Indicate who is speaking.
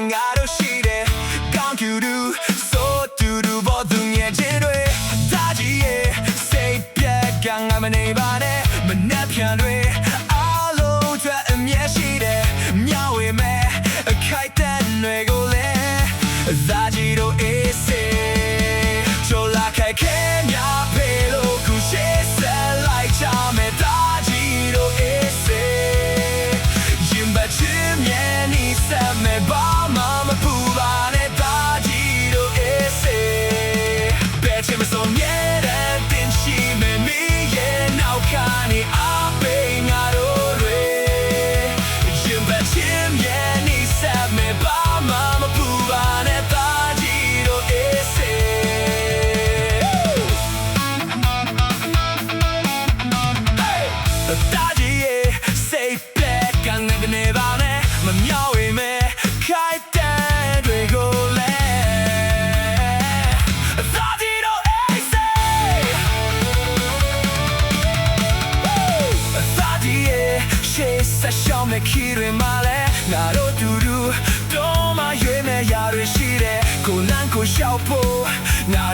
Speaker 1: ငါတို့ရှိတယ်ကောင်းကျူတူဆိုတူတူဘောသူငယ်ချင်းတွေဒါကြီးရဲ့စိတ်ပြက်ကငါမနေပါနဲ့မနှက်ပြန်တွေအားလုံးအတွက်အမြဲရှိတယ်မျှဝေမဲ့အခိုက်အတန့်တွေကိုလည်းဒါကြီးတို့အေးစေချိုလာခိုက်ခဲများပေလို့ခုရှိဆက်လိုက်ချမယ်ဒါကြီးတို့အေးစေရင်ပတ်ချင်မြဲနေဆက်မဲ့ဘာမှမပူပါနဲ့ဒါကြီးတို့အေးစေဘယ်ချင်မဆုံးမြဲတဲ့တင်ရှိမဲ့မီးရဲ့နောက်ခါနေအားပေးငါတို့တွေရင်ပတ်ချင်မြဲနေဆက်မဲ့ဘာမှမပူပါနဲ့ဒါကြီးတို့အေးစေဒါကြီးရဲ့စိတ်ပက်ကကနေပါနဲ့မမျောဝေမဲ့ခိုက်တဲ့တွေကိုလည်းဒါကြီးတို့အေးစေဒါကြီးရဲ့ရှေ့ဆက်ရှောင်းမဲ့ခီတွေမှာလဲငါတို့တူတူတော့မှရွေးမဲ့ရာတွေရှိတယ်ကိုလန်းကိုရှောက်ဖို့ငါ